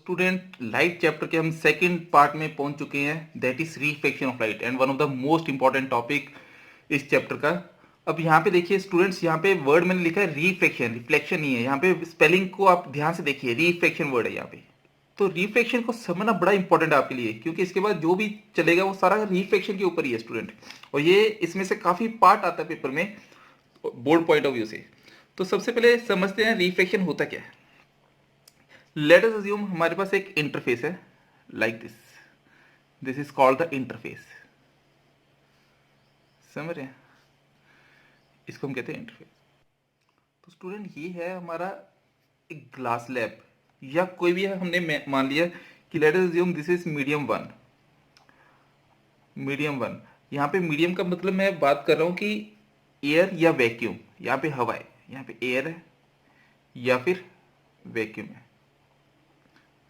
Student light chapter के हम second part में पहुंच चुके हैं, that is reflection of light and one of the most important topic इस चैप्टर का। अब यहाँ पे देखिए स्टूडेंट्स, यहाँ पे वर्ड मैंने लिखा है रिफ्लेक्शन, रिफ्लेक्शन नहीं है यहाँ पे। स्पेलिंग को आप ध्यान से देखिए, रिफ्लेक्शन वर्ड है यहाँ पे। तो रिफ्लेक्शन को समझना बड़ा इंपॉर्टेंट है आपके लिए, क्योंकि इसके बाद जो भी चलेगा वो सारा रिफ्लेक्शन के ऊपर ही है स्टूडेंट। और ये इसमें से काफी पार्ट आता है पेपर में बोर्ड पॉइंट ऑफ व्यू से। तो सबसे पहले समझते हैं रिफ्लेक्शन होता क्या है। लेट अस अज्यूम हमारे पास एक इंटरफेस है like this, this is called the interface. समझ रहे हैं, इसको हम कहते हैं इंटरफेस। तो स्टूडेंट ये है हमारा एक ग्लास लैब या कोई भी है, हमने मान लिया कि let us assume this is medium one. Medium one, यहाँ पे मीडियम का मतलब मैं बात कर रहा हूँ कि एयर या वैक्यूम। यहाँ पे हवा है, यहाँ पे एयर है या फिर वैक्यूम है।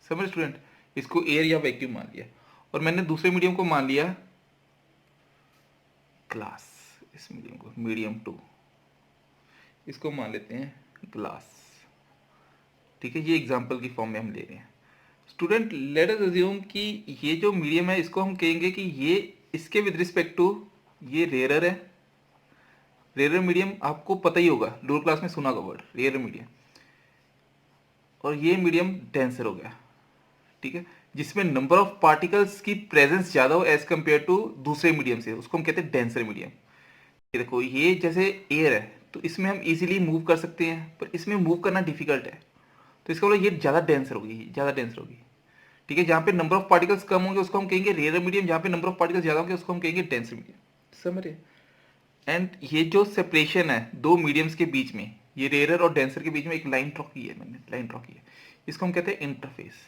समझ स्टूडेंट, इसको एयर या वैक्यूम मान लिया। और मैंने दूसरे मीडियम को मान लिया ग्लास। इस मीडियम को मीडियम टू, इसको मान लेते हैं ग्लास। ठीक है, ये एग्जांपल की फॉर्म में हम ले रहे हैं। स्टूडेंट लेट अस अज्यूम कि ये जो मीडियम है इसको हम कहेंगे कि ये इसके विद रिस्पेक्ट टू ये रेयर है। रेयर मीडियम आपको पता ही होगा, लोअर क्लास में सुना होगा वर्ड रेयर मीडियम। और ये मीडियम डेंसर हो गया, ठीक है, जिसमें नंबर ऑफ पार्टिकल्स की प्रेजेंस ज्यादा हो एज कंपेयर टू दूसरे मीडियम से, उसको हम कहते हैं डेंसर मीडियम। ये देखो, ये जैसे एयर है तो इसमें हम इजीली मूव कर सकते हैं, पर इसमें मूव करना डिफिकल्ट है। तो इसका मतलब ये ज्यादा डेंसर होगी, ज्यादा डेंसर होगी। ठीक है, जहाँ पे नंबर ऑफ पार्टिकल्स कम होंगे उसको हम कहेंगे रेयर मीडियम, जहाँ पे नंबर ऑफ पार्टिकल्स ज्यादा होंगे उसको हम कहेंगे डेंसर मीडियम। समझ रहे? एंड ये जो सेपरेशन है दो मीडियम्स के बीच में, ये रेयर और डेंसर के बीच में एक लाइन ड्रॉ की है मैंने, लाइन ड्रॉ की है, इसको हम कहते हैं इंटरफेस।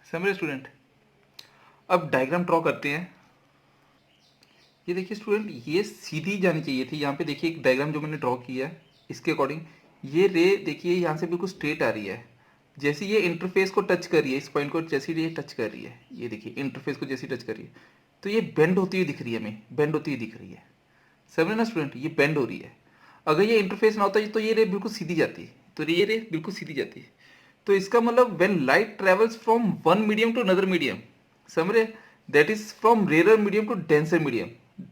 समझ स्टूडेंट? अब डायग्राम ड्रॉ करते हैं। ये देखिए स्टूडेंट, ये सीधी जानी चाहिए थी। यहाँ पे देखिए एक डायग्राम जो मैंने ड्रॉ किया है इसके अकॉर्डिंग ये रे देखिए यहाँ से बिल्कुल स्ट्रेट आ रही है। जैसे ये इंटरफेस को टच कर रही है, इस पॉइंट को जैसे ये टच कर रही है, ये देखिए इंटरफेस को जैसे टच कर रही है, तो ये बेंड होती हुई दिख रही है, हमें बेंड होती हुई दिख रही है। समझे ना स्टूडेंट, ये बेंड हो रही है। अगर ये इंटरफेस ना होता तो ये रे बिल्कुल सीधी जाती, तो ये रे बिल्कुल सीधी जाती। तो इसका मतलब when light travels from one medium to another medium, समझ रहे, that is from rare medium to denser medium,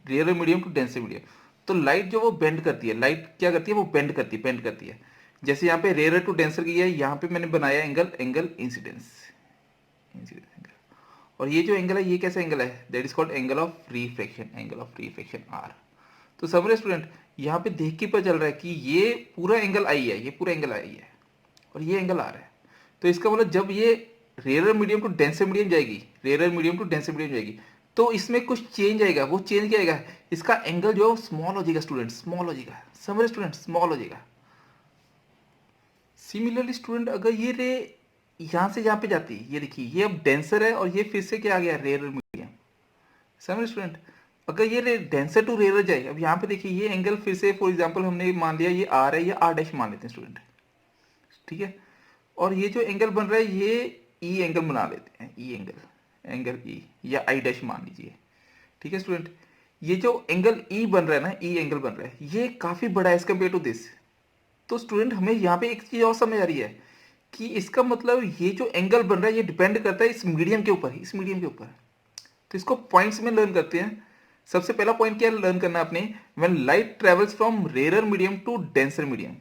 rare medium to denser medium. तो लाइट जो वो बेंड करती है, लाइट क्या करती है, वो बेंड करती है, बेंड करती है। जैसे यहाँ पे रेयर टू डेंसर की है, यहाँ पे मैंने बनाया angle, angle incidence, incidence angle. और ये जो एंगल है ये कैसा एंगल है, that is called angle of reflection, angle of reflection R. तो समझ रहे स्टूडेंट, यहाँ पे देख के पता चल रहा है कि ये पूरा एंगल आई है, ये पूरा एंगल आई है और ये एंगल आ रहा है। तो इसका मतलब जब ये rare medium to denser medium जाएगी, rare medium to denser medium जाएगी, तो इसमें कुछ चेंज आएगा। वो चेंज क्या आएगा, इसका एंगल जो स्मॉल हो जाएगा स्टूडेंट, स्मॉल हो जाएगा। समझ रहे स्टूडेंट, स्मॉल हो जाएगा। सिमिलरली स्टूडेंट, अगर ये रे यहाँ से यहाँ पे जाती है, ये देखिए ये अब डेंसर है और ये फिर से क्या आ गया, रेयर मीडियम। समझ रहे स्टूडेंट, अगर ये डेंसर टू रेयर जाए, अब यहाँ पे देखिए ये एंगल फिर से फॉर एग्जांपल हमने मान लिया ये आर है, ये आर डैश मान लेते हैं स्टूडेंट, ठीक है। और ये जो एंगल बन रहा है ये ई एंगल बना लेते हैं, ई एंगल, एंगल ई या आई डैश मान लीजिए, ठीक है स्टूडेंट। ये जो एंगल ई बन रहा है ना, ई एंगल बन रहा है, ये काफी बड़ा है एज कम्पेयर टू दिस। तो स्टूडेंट हमें यहाँ पे एक चीज और समझ आ रही है कि इसका मतलब ये जो एंगल बन रहा है ये डिपेंड करता है इस मीडियम के ऊपर, इस मीडियम के ऊपर। तो इसको पॉइंट्स में लर्न करते हैं। सबसे पहला पॉइंट क्या लर्न करना है आपने, when light travels from rare medium to denser medium,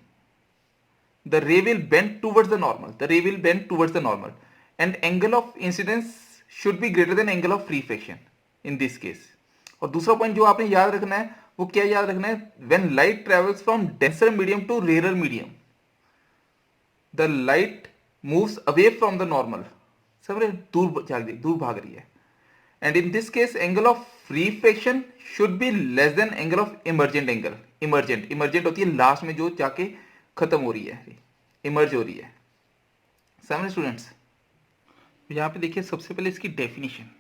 the ray will bend towards the normal, the ray will bend towards the normal, and angle of incidence should be greater than angle of reflection in this case. और दूसरा point जो आपने याद रखना है वो क्या याद रखना है, when light travels from denser medium to rarer medium, the light moves away from the normal, समझ रहे, दूर भाग रही है। and in this case angle of reflection should be less than angle of emergent angle, emergent होती है last में जो जाके खत्म हो रही है, इमर्ज हो रही है। समझे स्टूडेंट्स, यहाँ पे देखिए सबसे पहले इसकी definition,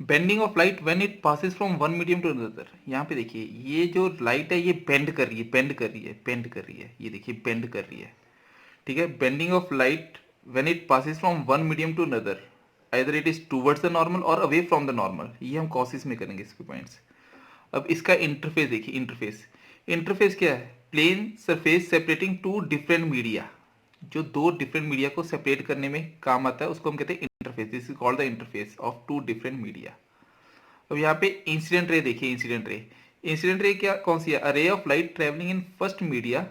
bending of light when it passes from one medium to another. यहाँ पे देखिए ये जो लाइट है ये बेंड कर रही है, बेंड कर रही है, बेंड कर रही है, ये देखिए बेंड कर रही है, ठीक है। Bending of light when it passes from one medium to another, either it is towards the normal और अवे फ्रॉम द नॉर्मल, ये हम कॉसिस में करेंगे इसके पॉइंट्स। अब इसका इंटरफेस देखिए, इंटरफेस, इंटरफेस क्या है, plane surface separating two different media, जो दो डिफरेंट मीडिया को सेपरेट करने में काम आता है उसको हम कहते हैं interface. This is called the interface of two different media. अब यहाँ पे इंसिडेंट रे देखिए, इंसिडेंट रे क्या कौन सी है? A ray of light travelling in first media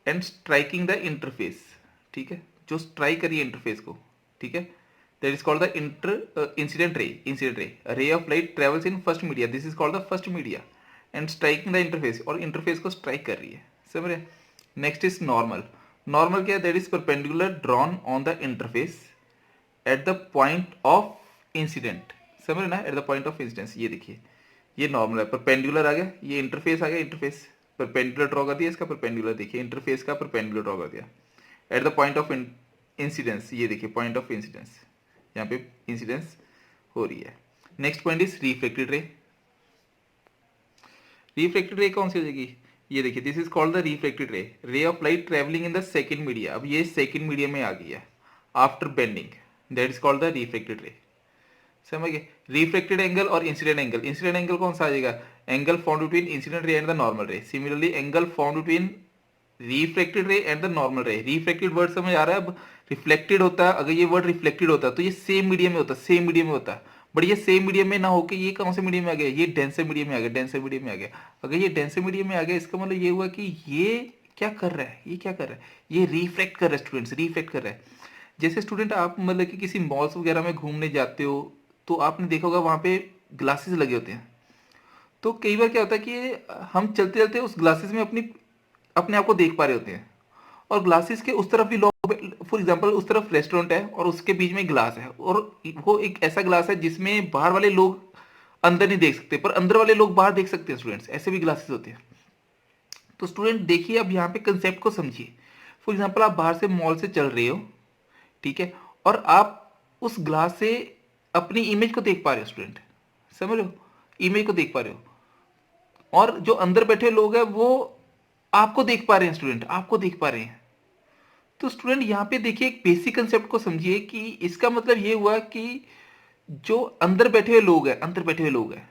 and striking the interface. ठीक है, जो स्ट्राइक करिए इंटरफेस को, ठीक है, that is called the incident ray. Ray of light travels in first media, this is called the first media and striking the interface, और interface को strike कर रही है, समझ रहे? Next is normal. नॉर्मल क्या है? That is perpendicular drawn on the interface at the point of incident, समझ रहे ना? At the point of incidence, ये देखिए ये नॉर्मल है, परपेंडिकुलर आ गया, ये इंटरफेस आ गया, इंटरफेस परपेंडिकुलर ड्रॉ कर दिया, इसका परपेंडिकुलर देखिए, इंटरफेस का परपेंडिकुलर ड्रॉ कर दिया at the point of incidence, ये देखिए पॉइंट ऑफ इंसिडेंस, यहाँ पे इंसिडेंस हो रही है। Next point is reflected ray. Reflected ray कौन सी हो जाएगी? ये देखिए, this is called the reflected ray, ray of light travelling in the second media. अब ये सेकंड मीडिया में आ गई है after bending, that is called the reflected ray, समझ गए? रिफ्लेक्टेड एंगल और इंसिडेंट एंगल, इंसिडेंट एंगल कौन सा आ जाएगा? Angle form between incident ray and the normal रे। Similarly angle form between reflected ray and the normal रे। Reflected word समझ आ रहा है? अब रिफ्लेक्टेड होता है, अगर ये वर्ड रिफ्लेक्टेड होता तो ये सेम मीडियम में होता, सेम मीडियम में होता, बट ये सेम मीडियम में ना होकर ये कौन से मीडियम में आ गया? ये डेंसर मीडियम में आ गया, डेंसर मीडियम में आ गया। अगर ये डेंसर मीडियम में आ गया, इसका मतलब ये हुआ कि ये क्या कर रहा है? ये क्या कर रहा है? ये रिफ्लेक्ट कर रहा है स्टूडेंट्स, रिफ्लेक्ट कर रहा है। जैसे स्टूडेंट आप मतलब कि किसी मॉल्स वगैरह में घूमने जाते हो तो आपने देखा होगा वहाँ पे ग्लासेस लगे होते हैं, तो कई बार क्या होता है कि हम चलते चलते उस ग्लासेस में अपने आप को देख पा रहे होते हैं, और ग्लासेस के उस तरफ भी लोग, फॉर एग्जांपल उस तरफ रेस्टोरेंट है और उसके बीच में ग्लास है, और वो एक ऐसा ग्लास है जिसमें बाहर वाले लोग अंदर नहीं देख सकते पर अंदर वाले लोग बाहर देख सकते हैं स्टूडेंट्स, ऐसे भी ग्लासेस होते हैं। तो स्टूडेंट देखिए, अब यहाँ पे कंसेप्ट को समझिए। फॉर एग्जाम्पल आप बाहर से मॉल से चल रहे हो, ठीक है, और आप उस ग्लास से अपनी इमेज को देख पा रहे हो स्टूडेंट, समझ रहे हो? इमेज को देख पा रहे हो, और जो अंदर बैठे लोग हैं वो आपको देख पा रहे हैं स्टूडेंट, आपको देख पा रहे हैं। तो स्टूडेंट यहाँ पे देखिए एक बेसिक कंसेप्ट को समझिए कि इसका मतलब ये हुआ कि जो अंदर बैठे हुए लोग हैं, अंदर बैठे हुए लोग हैं,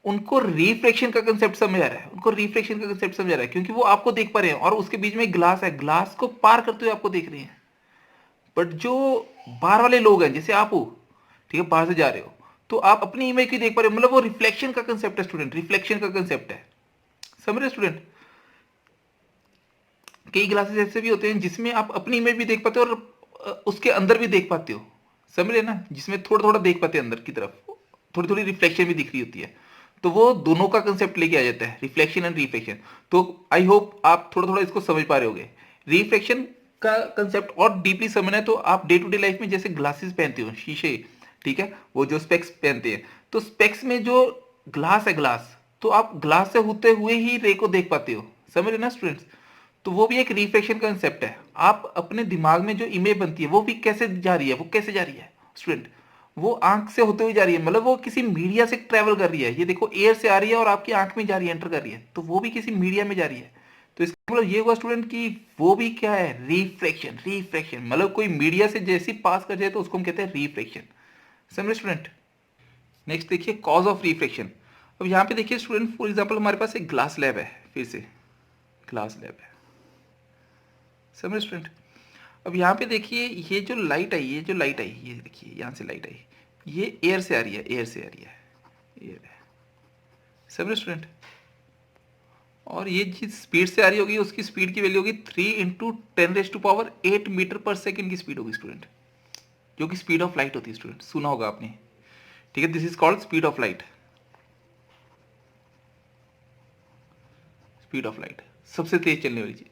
उनको रिफ्लेक्शन का कंसेप्ट समझ आ रहा है, उनको रिफ्लेक्शन का कंसेप्ट समझ आ रहा है, क्योंकि वो आपको देख पा रहे हैं और उसके बीच में ग्लास है, ग्लास को पार करते हुए आपको देख रहे हैं। बट जो बाहर वाले लोग हैं, जैसे आप हो, ठीक है, बाहर से जा रहे हो, तो आप अपनी इमेज को देख पा रहे हो, मतलब वो रिफ्लेक्शन का कंसेप्ट है स्टूडेंट, रिफ्लेक्शन का कंसेप्ट है, समझ रहे स्टूडेंट? कई ग्लासेस ऐसे भी होते हैं जिसमें आप अपनी इमेज भी देख पाते हो और उसके अंदर भी देख पाते हो, समझ रहे ना? जिसमें थोड़ा थोड़ा देख पाते हैं अंदर की तरफ, थोड़ी थोड़ी रिफ्लेक्शन भी दिख रही होती है, तो वो दोनों का कंसेप्ट लेके आ जाता है, रिफ्लेक्शन एंड रिफ्लेक्शन। तो आई होप आप थोड़ा थोड़ा इसको समझ पा रहे होगे। रिफ्लेक्शन का कंसेप्ट और डीपली समझना है तो आप डे टू डे लाइफ में जैसे ग्लासेस पहनते हो, शीशे, ठीक है, वो जो स्पेक्स पहनते हैं, तो स्पेक्स में जो ग्लास है, ग्लास, तो आप ग्लास से होते हुए ही रे को देख पाते हो, समझ रहे ना स्टूडेंट्स? तो वो भी एक रिफ्लेक्शन कंसेप्ट है। आप अपने दिमाग में जो इमेज बनती है वो भी कैसे जा रही है, वो कैसे जा रही है स्टूडेंट? वो आंख से होते हुए जा रही है, मतलब वो किसी मीडिया से ट्रेवल कर रही है। ये देखो एयर से आ रही है और आपकी आंख में जा रही है, एंटर कर रही है, तो वो भी किसी मीडिया में जा रही है। तो इसका मतलब ये हुआ स्टूडेंट कि वो भी क्या है? रिफ्लेक्शन, रिफ्लेक्शन मतलब कोई मीडिया से जैसी पास कर जाए तो उसको हम कहते हैं रिफ्लेक्शन, समझे स्टूडेंट? नेक्स्ट देखिए कॉज ऑफ रिफ्लेक्शन। अब यहाँ पे देखिए स्टूडेंट, फॉर एग्जाम्पल हमारे पास एक ग्लास लैब है, फिर से ग्लास लैब है, समझ स्टूडेंट? अब यहाँ पे देखिए ये जो लाइट आई, ये जो लाइट आई, ये देखिए यहाँ से लाइट आई, ये एयर से आ रही है, एयर से आ रही है, एयर है, समझ स्टूडेंट? और ये जिस स्पीड से आ रही होगी उसकी स्पीड की वैल्यू होगी 3 × 10⁸ मीटर पर सेकेंड की स्पीड होगी स्टूडेंट, जो कि स्पीड ऑफ लाइट होती है स्टूडेंट, सुना होगा आपने, ठीक है? This is called speed of light, speed of light सबसे तेज चलने वाली चीज।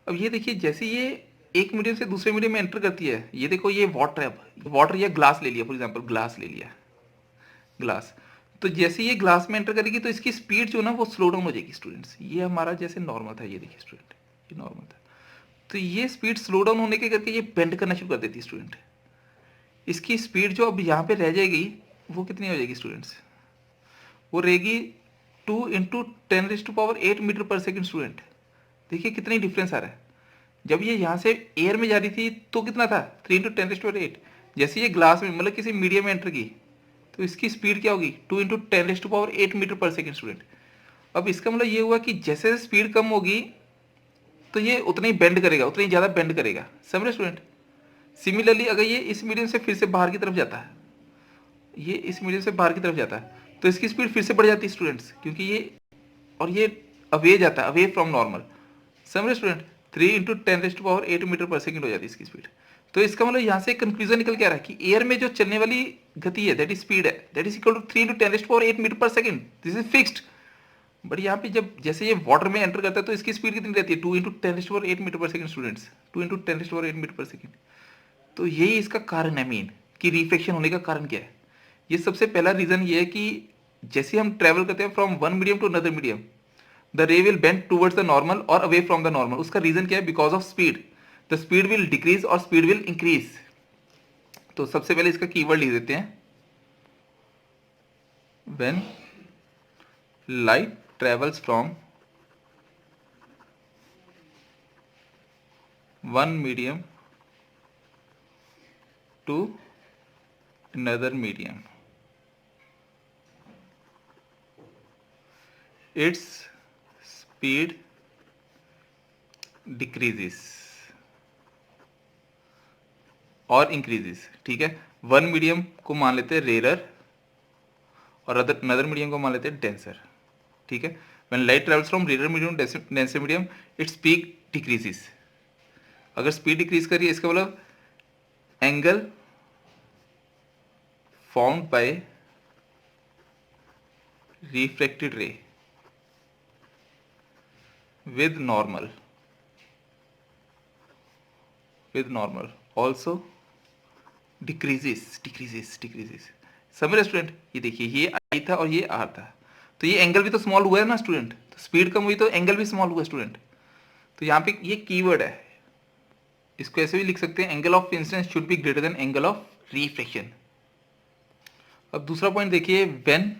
अब ये देखिए जैसे ये एक मीडियम से दूसरे मीडियम में एंटर करती है, ये देखो ये वाटर है, अब वाटर या ग्लास ले लिया, फॉर एग्जांपल ग्लास ले लिया, ग्लास, तो जैसे ये ग्लास में एंटर करेगी तो इसकी स्पीड जो ना वो स्लो डाउन हो जाएगी स्टूडेंट्स। ये हमारा जैसे नॉर्मल था, ये देखिए स्टूडेंट, ये नॉर्मल था, तो ये स्पीड स्लो डाउन होने के करके ये बेंड करना शुरू कर देती है स्टूडेंट। इसकी स्पीड जो अब यहाँ पे रह जाएगी वो कितनी हो जाएगी स्टूडेंट्स? वो रहेगी 2 × 10⁸ मीटर पर सेकेंड स्टूडेंट। देखिए कितनी डिफरेंस आ रहा है। जब ये यहाँ से एयर में जा रही थी तो कितना था? 3 × 10⁸। जैसे ये ग्लास में मतलब किसी मीडियम में एंटर की तो इसकी स्पीड क्या होगी? 2 × 10⁸ मीटर पर सेकेंड स्टूडेंट। अब इसका मतलब ये हुआ कि जैसे स्पीड कम होगी तो ये उतना ही बेंड करेगा, उतना ही ज़्यादा बेंड करेगा। समझ रहे स्टूडेंट? सिमिलरली अगर ये इस मीडियम से फिर से बाहर की तरफ जाता है, ये इस मीडियम से बाहर की तरफ जाता है, तो इसकी स्पीड फिर से बढ़ जाती है स्टूडेंट्स, क्योंकि ये और ये अवे जाता है, अवे फ्रॉम नॉर्मल। समझ रहे student? 3 into 10⁸ metre per second हो जाती है इसकी स्पीड। तो इसका मतलब यहाँ से कंक्लूजन निकल के आ रहा है कि एयर में जो चलने वाली गति है, दैट इज स्पीड है, that is equal to 3 into 10⁸ metre per second. This is fixed. But यहाँ पे जब जैसे ये वाटर में एंटर करता है तो इसकी स्पीड कितनी रहती है? 2 into 10⁸ metre per second students, 2 into 10⁸ metre per second. तो यही इसका कारण है मेन, कि रिफ्लेक्शन होने का कारण क्या है। ये सबसे पहला रीजन ये है कि जैसे हम ट्रेवल करते हैं from one medium to another medium, the ray will bend towards the normal और अवे फ्रॉम द नॉर्मल। उसका रीजन क्या है? Because of speed. The speed will decrease और स्पीड विल इंक्रीज। तो सबसे पहले इसका कीवर्ड लिख देते हैं, when light travels from one medium to another medium, its speed decreases और increases। ठीक है, वन मीडियम को मान लेते हैं रेरर और अनदर मीडियम को मान लेते हैं डेंसर। ठीक है, when light travels from rarer medium to denser medium its speed decreases। अगर स्पीड डिक्रीज करिए इसका मतलब angle formed by refracted ray with normal also decreases। समझ रहे स्टूडेंट? ये देखिए, ये आई था और ये आर था, तो ये एंगल भी तो स्मॉल हुआ है ना स्टूडेंट। तो स्पीड कम हुई तो एंगल भी स्मॉल हुआ स्टूडेंट। तो यहाँ पे ये कीवर्ड है, इसको ऐसे भी लिख सकते हैं, angle of incidence should be greater than angle of reflection. अब दूसरा पॉइंट देखिए, when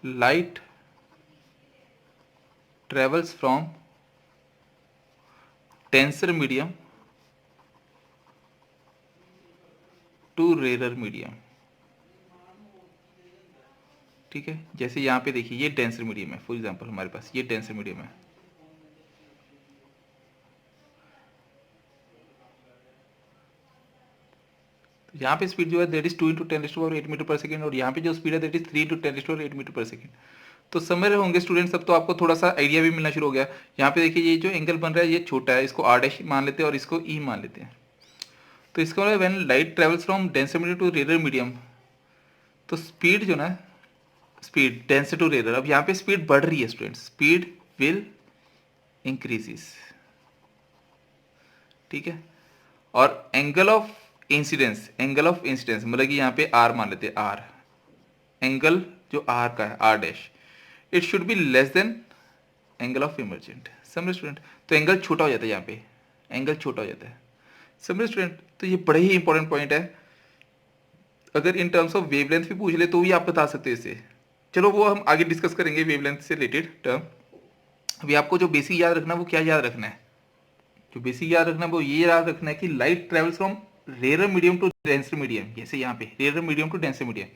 light travels from denser medium to rarer medium. ठीक है, जैसे यहाँ पे देखिए ये डेंसर मीडियम है, फॉर एग्जांपल हमारे पास ये डेंसर मीडियम है। तो यहाँ पे स्पीड जो है that is 2 into 10⁸ metre per second, और यहाँ पे जो स्पीड है that is 3 into 10⁸ metre per second. तो समझ रहे होंगे स्टूडेंट्स, अब तो आपको थोड़ा सा आइडिया भी मिलना शुरू हो गया। यहाँ पे देखिए ये जो एंगल बन रहा है ये छोटा है, इसको आर डैश मान लेते हैं और इसको ई मान लेते हैं। तो इसका मतलब when light travels from denser medium to rarer medium, तो स्पीड जो ना, स्पीड डेंसर टू रेरर, अब यहाँ पे स्पीड बढ़ रही है स्टूडेंट, स्पीड विल इंक्रीजेस। ठीक है, और एंगल ऑफ इंसिडेंस मतलब कि यहाँ पे आर मान लेते हैं, आर एंगल जो आर का है, R dash, it should be less than angle of emergent. समझे स्टूडेंट? तो एंगल छोटा हो जाता है, यहाँ पे एंगल छोटा हो जाता है। समझे स्टूडेंट? तो ये बड़ा ही इंपॉर्टेंट पॉइंट है। अगर इन टर्म्स ऑफ वेवलेंथ भी पूछ ले तो भी आप बता सकते हो इसे। चलो वो हम आगे डिस्कस करेंगे वेवलेंथ से रिलेटेड टर्म। अभी आपको जो बेसिक याद रखना है वो क्या याद रखना है? जो बेसिक याद रखना है वो ये याद रखना है कि light travels from rarer medium to denser medium. जैसे यहाँ पे rarer medium to denser medium,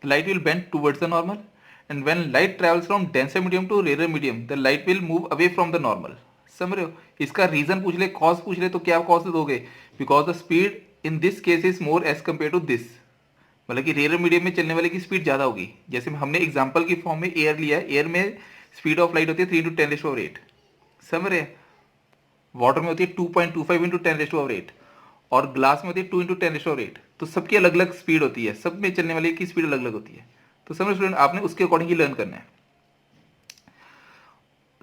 the light will bend towards the normal, and when light travels from denser medium to rarer medium the light will move away from the normal। समझ रहे हो? इसका reason पूछ ले, cause पूछ ले, तो क्या कॉज दोगे? Because the speed in this case is more as compare to this, मतलब कि रेयर मीडियम में चलने वाले की स्पीड ज्यादा होगी। जैसे हमने एग्जांपल की फॉर्म में एयर लिया है, एयर में स्पीड ऑफ लाइट होती है 3 इंटू 10⁸। समझ रहे? वाटर में होती है 2.25 इंटू 10⁸, और ग्लास में होती है 2 इंटू 10⁸। तो सबकी अलग अलग स्पीड होती है, सब में चलने वाले की स्पीड अलग अलग होती है। तो समझ स्टूडेंट, आपने उसके अकॉर्डिंग ही लर्न करना है।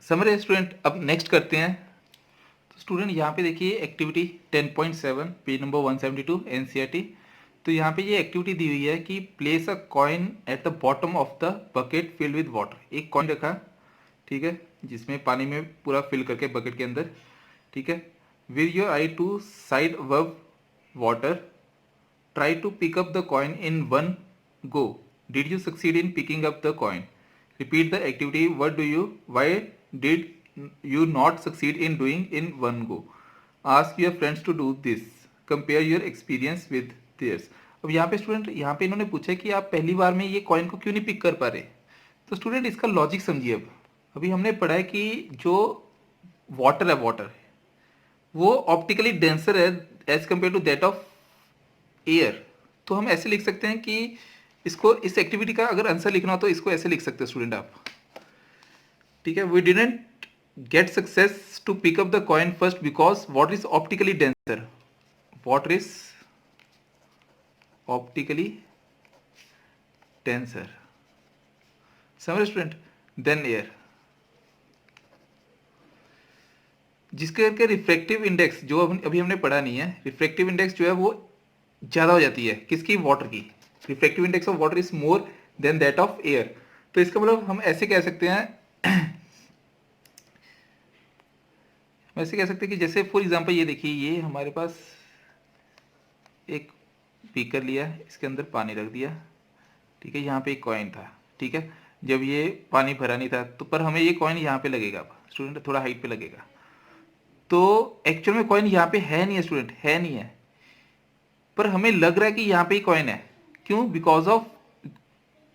समझ रहे स्टूडेंट? अब नेक्स्ट करते हैं। तो स्टूडेंट यहाँ पे देखिए एक्टिविटी 10.7 पेज नंबर 172 एनसीईआरटी। तो यहाँ पे ये एक्टिविटी दी हुई है कि place a coin at the bottom of the bucket filled with water. एक कॉइन रखा, ठीक है, जिसमें पानी में पूरा फिल करके बकेट के अंदर, ठीक है। With your eye to side above water, try to pick up the coin in one go. Did you succeed in picking up the coin? Repeat the activity. Why did you not succeed in doing in one go? Ask your friends to do this. Compare your experience with theirs. अब यहाँ पे student, यहाँ पे इन्होंने पूछा कि आप पहली बार में ये कॉइन को क्यों नहीं पिक कर पा रहे। तो स्टूडेंट इसका लॉजिक समझिए। अब अभी हमने पढ़ा है कि जो वाटर है, वाटर वो ऑप्टिकली डेंसर है as compare to that of air. तो हम ऐसे लिख सकते हैं कि इसको, इस एक्टिविटी का अगर आंसर लिखना हो तो इसको ऐसे लिख सकते हैं स्टूडेंट आप। ठीक है, we didn't get success to pick up the coin first because water is optically denser, water is optically denser, समझ स्टूडेंट, देन एयर, जिसके करके रिफ्रैक्टिव इंडेक्स जो अभी हमने पढ़ा नहीं है, रिफ्रैक्टिव इंडेक्स जो है वो ज़्यादा हो जाती है किसकी, वाटर की। Refractive index of water is more than that of air. तो इसका मतलब हम ऐसे कह सकते हैं हम ऐसे कह सकते हैं कि जैसे फॉर एग्जांपल ये देखिए, ये हमारे पास एक बीकर लिया, इसके अंदर पानी रख दिया, ठीक है, यहाँ पे एक कॉइन था, ठीक है, जब ये पानी भरा नहीं था तो पर हमें ये कॉइन यहाँ पे लगेगा, स्टूडेंट थोड़ा हाइट पे लगेगा, तो एक्चुअल में कॉइन यहाँ पे है नहीं है स्टूडेंट, है नहीं है, पर हमें लग रहा है कि यहाँ पे ही कॉइन है। क्यों? Because of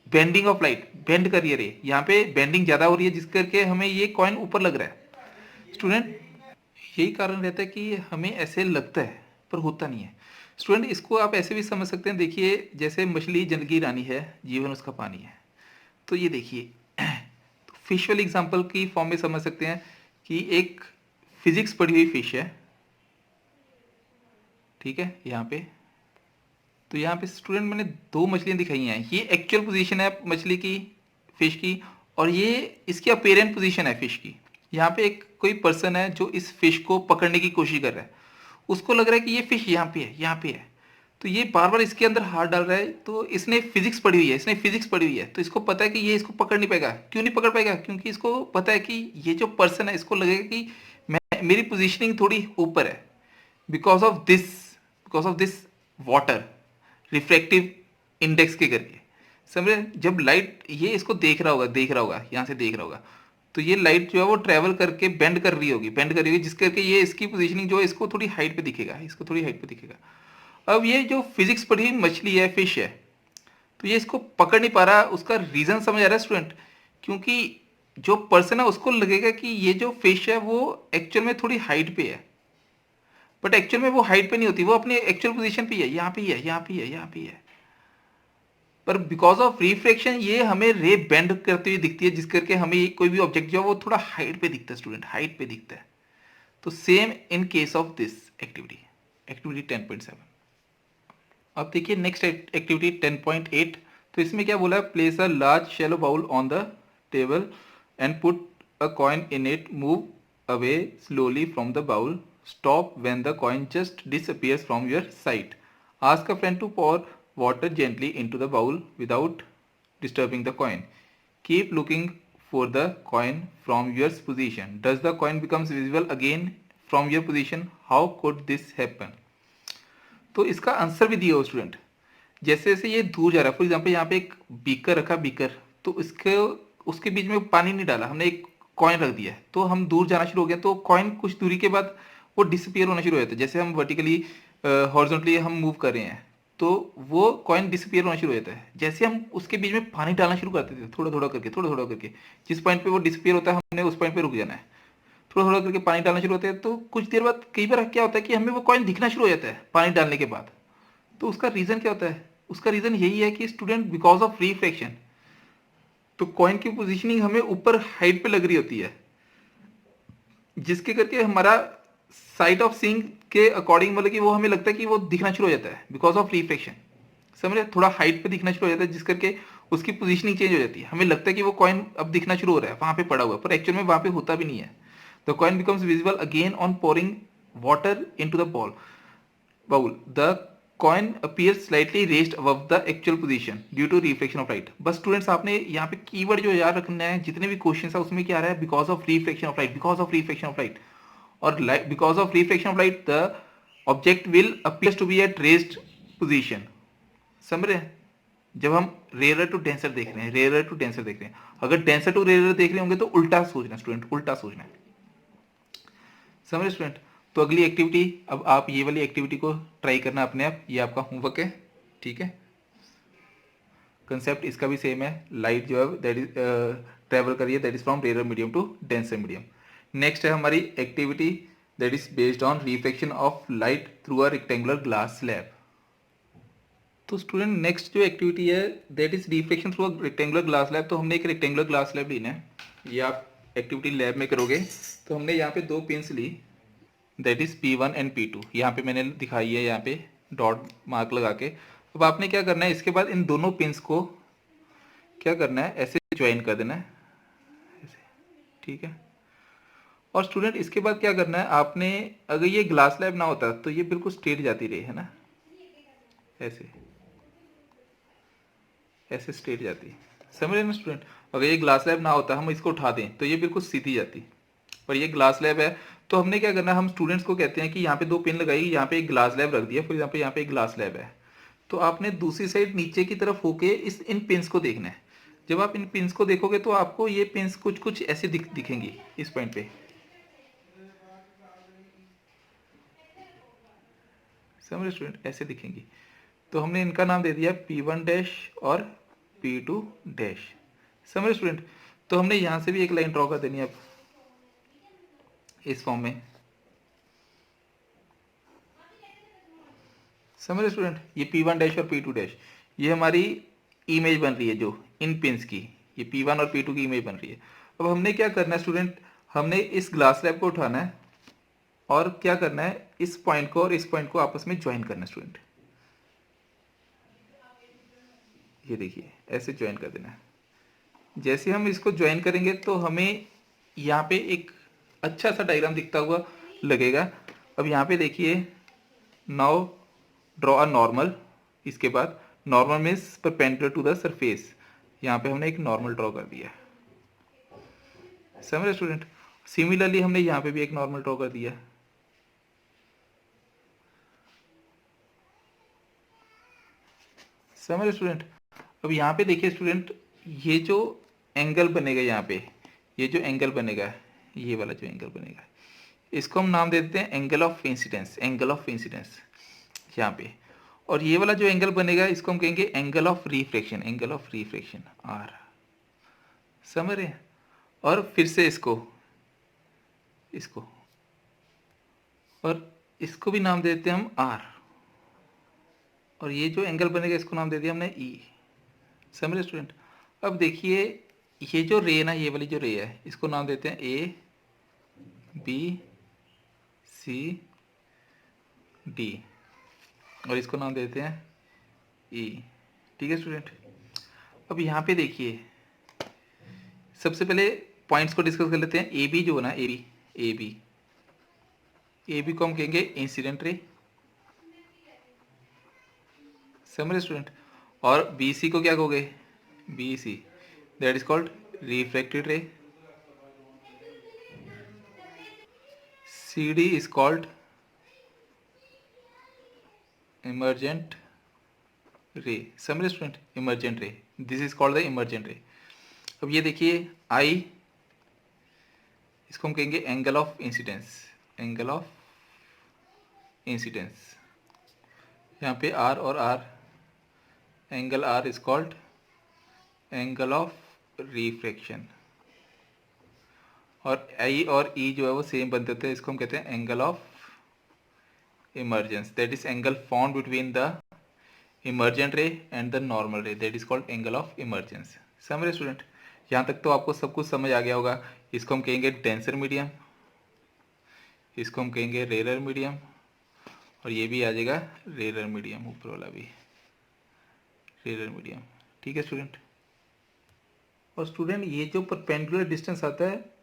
bending of light, bend कर रही है रे, यहाँ पे बेंडिंग ज्यादा हो रही है जिस करके हमें ये कॉइन ऊपर लग रहा है स्टूडेंट। यही कारण रहता है कि हमें ऐसे लगता है पर होता नहीं है स्टूडेंट। इसको आप ऐसे भी समझ सकते हैं, देखिए जैसे मछली जल की रानी है, जीवन उसका पानी है, तो ये देखिए तो फिश वाली एग्जांपल की फॉर्म में समझ सकते हैं कि एक फिजिक्स पढ़ी हुई फिश है, ठीक है, यहाँ पे, तो यहाँ पे स्टूडेंट मैंने दो मछलियाँ दिखाई हैं, ये एक्चुअल पोजीशन है मछली की, फिश की, और ये इसकी अपेरेंट पोजीशन है फिश की। यहाँ पे एक कोई पर्सन है जो इस फिश को पकड़ने की कोशिश कर रहा है, उसको लग रहा है कि ये फिश यहाँ पे है, यहाँ पे है, तो ये बार बार इसके अंदर हाथ डाल रहा है, तो इसने फिजिक्स पढ़ी हुई है, इसने फिजिक्स पढ़ी हुई है, तो इसको पता है कि ये इसको पकड़ नहीं पाएगा। क्यों नहीं पकड़ पाएगा? क्योंकि इसको पता है कि ये जो पर्सन है, इसको लगेगा कि मैं, मेरी पोजीशनिंग थोड़ी ऊपर है, because of this, because of this water refractive index के करके, समझे। जब लाइट ये इसको देख रहा होगा, देख रहा होगा, यहाँ से देख रहा होगा, तो ये लाइट जो है वो ट्रेवल करके बेंड कर रही होगी, बेंड कर रही होगी, जिस करके ये इसकी पोजीशनिंग जो है इसको थोड़ी हाइट पे दिखेगा, इसको थोड़ी हाइट पे दिखेगा। अब ये जो फिजिक्स पढ़ी मछली है, फिश है, तो ये इसको पकड़ नहीं पा रहा, उसका रीजन समझ आ रहा है स्टूडेंट? क्योंकि जो पर्सन है उसको लगेगा कि ये जो फिश है वो एक्चुअल में थोड़ी हाइट पे है, बट एक्चुअल में वो हाइट पे नहीं होती, वो अपने एक्चुअल पोजीशन पे है, यहाँ पे ही है, यहाँ पे ही है, यहाँ पे ही है, पर बिकॉज ऑफ रिफ्रैक्शन ये हमें रे बेंड करती हुई दिखती है, जिस करके हमें कोई भी ऑब्जेक्ट जो है वो थोड़ा हाइट पे दिखता है स्टूडेंट, हाइट पे दिखता है। तो same in case of this activity, activity 10.7। अब देखिए नेक्स्ट एक्टिविटी 10.8। तो इसमें क्या बोला है, place a large shallow bowl on the table and put a coin in it, move away slowly from the bowl, stop when the coin just disappears from your sight, ask a friend to pour water gently into the bowl without disturbing the coin, keep looking for the coin from your position, does the coin becomes visible again from your position, how could this happen? तो इसका answer भी दिया हो student. जैसे जैसे ये दूर जा रहा है, फॉर एग्जाम्पल यहाँ पे एक बीकर रखा, बीकर, तो इसके उसके बीच में पानी नहीं डाला हमने, एक कॉइन रख दिया, तो हम दूर जाना शुरू हो गया, तो कॉइन कुछ दूरी के बाद वो डिसअपियर होना शुरू हो जाता है। जैसे हम वर्टिकली हॉरिजॉन्टली हम मूव कर रहे हैं तो वो कॉइन डिसअपियर होना शुरू हो जाता है। जैसे हम उसके बीच में पानी डालना शुरू करते थे, थोड़ा थोड़ा करके, थोड़ा थोड़ा करके, जिस पॉइंट पे वो डिसअपियर होता है हमने उस पॉइंट पे रुक जाना है, थोड़ा थोड़ा करके पानी डालना शुरू होता है, तो कुछ देर बाद कई बार क्या होता है कि हमें वो कॉइन दिखना शुरू हो जाता है पानी डालने के बाद। तो उसका रीजन क्या होता है? उसका रीजन यही है कि स्टूडेंट बिकॉज ऑफ रिफ्रैक्शन, तो कॉइन की पोजीशनिंग हमें ऊपर हाइट पे लग रही होती है, जिसके करके हमारा साइट ऑफ सीइंग के अकॉर्डिंग, मतलब कि वो हमें लगता है कि वो दिखना शुरू हो जाता है बिकॉज ऑफ रिफ्रैक्शन, समझे, थोड़ा हाइट पे दिखना शुरू हो जाता है, जिस करके उसकी पोजीशनिंग चेंज हो जाती है, हमें लगता है कि वो कॉइन अब दिखना शुरू हो रहा है, वहां पे पड़ा हुआ है, पर एक्चुअल में वहां पे होता भी नहीं है। The coin becomes visible again on pouring water into the bowl bowl, the coin appears slightly raised above the actual position due to reflection of light। बस स्टूडेंट्स आपने यहाँ पे कीवर्ड जो याद रखना है, जितने भी क्वेश्चन है उसमें क्या आ रहा है, because of reflection of light, because of reflection of light, और because of reflection of light the object will appears to be at raised position, समझ रहे हैं। जब हम रेयर टू डेंसर देख रहे हैं, रेयर टू डेंसर देख रहे हैं, अगर डेंसर टू रेयर देख रहे होंगे तो उल्टा सोचना स्टूडेंट, उल्टा सोचना है, समझ स्टूडेंट। तो अगली एक्टिविटी, अब आप ये वाली एक्टिविटी को ट्राई करना अपने आप, ये आपका होमवर्क है, ठीक है। कंसेप्ट इसका भी सेम है, लाइट जो है दैट इज ट्रेवल करिए that is from rare medium to denser medium. Next है हमारी activity that is based on reflection of light through a rectangular glass slab. तो स्टूडेंट नेक्स्ट जो एक्टिविटी है that is reflection through a rectangular glass slab. तो हमने एक rectangular glass slab लेना है, ये आप एक्टिविटी लैब में करोगे। तो हमने यहाँ पे दो पिंस ली that is P1 and P2, यहाँ पे मैंने दिखाई है यहाँ पे डॉट मार्क लगा के। अब आपने क्या करना है, इसके बाद इन दोनों पिंस को क्या करना है, ऐसे ज्वाइन कर देना है ऐसे, ठीक है। और स्टूडेंट इसके बाद क्या करना है आपने, अगर ये ग्लास स्लैब ना होता तो ये बिल्कुल स्ट्रेट जाती रही है ना, ऐसे ऐसे स्ट्रेट जाती है, समझ रहे ना स्टूडेंट। अगर ये ग्लास स्लैब ना होता हम इसको उठा दें तो ये बिल्कुल सीधी जाती, पर ये ग्लास स्लैब है। तो हमने क्या करना है, हम स्टूडेंट्स को कहते हैं कि यहाँ पे दो पिन लगाई, यहाँ पे एक ग्लास स्लैब रख दिया, फिर यहाँ पे एक ग्लास स्लैब है। तो आपने दूसरी साइड नीचे की तरफ होके इस इन पिंस को देखना है। जब आप इन पिंस को देखोगे तो आपको ये पिंस कुछ कुछ ऐसे दिखेंगी इस पॉइंट पे, समझ स्टूडेंट, ऐसे दिखेंगी। तो हमने इनका नाम दे दिया P1 डैश और P2 डैश, समझ स्टूडेंट। तो हमने यहाँ से भी एक लाइन ड्रॉ कर देनी है अब इस फॉर्म में, समझ स्टूडेंट। ये P1 डैश और P2 डैश, ये हमारी इमेज बन रही है जो इन पिंस की, ये P1 और P2 की इमेज बन रही है। अब हमने क्या करना है स्टूडेंट, हमने इस ग्लास स्लैब को उठाना है और क्या करना है, इस पॉइंट को और इस पॉइंट को आपस में ज्वाइन करना है स्टूडेंट। ये देखिए ऐसे ज्वाइन कर देना है। जैसे हम इसको ज्वाइन करेंगे तो हमें यहाँ पे एक अच्छा सा डायग्राम दिखता हुआ लगेगा। अब यहाँ पे देखिए, नाउ ड्रॉ अ नॉर्मल, इसके बाद normal means perpendicular to the surface, यहाँ पे हमने एक नॉर्मल ड्रॉ कर दिया, समझ रहे स्टूडेंट। सिमिलरली हमने यहाँ पे भी एक नॉर्मल ड्रॉ कर दिया, समझ रहे स्टूडेंट। अब यहाँ पे देखिए स्टूडेंट, ये जो एंगल बनेगा यहाँ पे, ये जो एंगल बनेगा, ये वाला जो एंगल बनेगा, इसको हम नाम दे देते हैं angle of incidence, angle of incidence यहाँ पे। और ये वाला जो एंगल बनेगा इसको हम कहेंगे angle of reflection, angle of reflection R, समझ रहे हैं। और फिर से इसको इसको और इसको भी नाम देते हैं हम आर, और ये जो एंगल बनेगा इसको नाम दे दिया हमने ई, समझ रहे स्टूडेंट। अब देखिए ये जो रे है ना, ये वाली जो रे है इसको नाम देते हैं ए बी सी डी, और इसको नाम देते हैं ई, ठीक है स्टूडेंट। अब यहाँ पे देखिए, सबसे पहले पॉइंट्स को डिस्कस कर लेते हैं। ए बी जो है ना, ए बी को हम कहेंगे इंसिडेंट रे, समझ स्टूडेंट। और बी सी को क्या कहोगे, B C that is called reflected ray, C D is called emergent ray, समझ student, emergent ray, this is called the emergent ray. अब ये देखिए आई, इसको हम कहेंगे angle of incidence, angle of incidence, यहाँ पे आर और R, angle R is called angle of refraction. और आई और ई जो है वो सेम बनते थे, इसको हम कहते हैं angle of emergence, that is angle found between the emergent ray and the normal ray, that is called angle of emergence. समझ रहे स्टूडेंट, यहाँ तक तो आपको सब कुछ समझ आ गया होगा। इसको हम कहेंगे डेंसर मीडियम, इसको हम कहेंगे रेरर मीडियम, और ये भी आ जाएगा रेरर मीडियम, ऊपर वाला भी रेरर मीडियम, ठीक है स्टूडेंट। और स्टूडेंट ये जो परपेंडिकुलर डिस्टेंस आता है,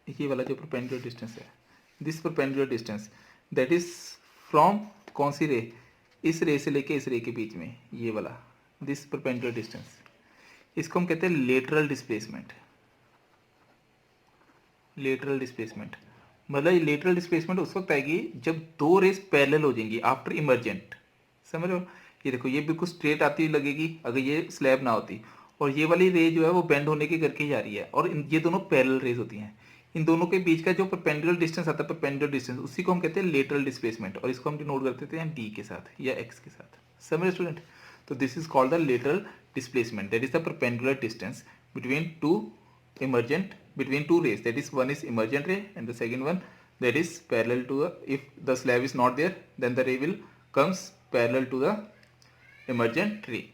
ये वाला जो परपेंडिकुलर डिस्टेंस है, this perpendicular distance that is from कौन सी रे, इस रे से लेके इस रे के बीच में, ये वाला दिस परपेंडिकुलर डिस्टेंस, इसको हम कहते हैं लेटरल डिस्प्लेसमेंट, लेटरल डिस्प्लेसमेंट। मतलब ये लेटरल डिस्प्लेसमेंट उस वक्त आएगी जब दो रेस पैरेलल हो जाएंगी आफ्टर इमर्जेंट, समझ रहे हो। ये देखो ये बिल्कुल स्ट्रेट आती हुई लगेगी अगर ये स्लैब ना होती, और ये वाली रे जो है वो बेंड होने के करके जा रही है, और ये दोनों पैरेलल रेज होती हैं। इन दोनों के बीच का जो परपेंडिकुलर डिस्टेंस आता है, परपेंडिकुलर डिस्टेंस, उसी को हम कहते हैं लेटरल डिस्प्लेसमेंट, और इसको हम डिनोट करते हैं डी के साथ या एक्स के साथ, समझ रहे स्टूडेंट। तो this is called the lateral displacement, that is the perpendicular distance between two rays, that is one is emergent ray and the second one that is parallel to the, if the slab is not there then the ray will comes parallel to the emergent ray.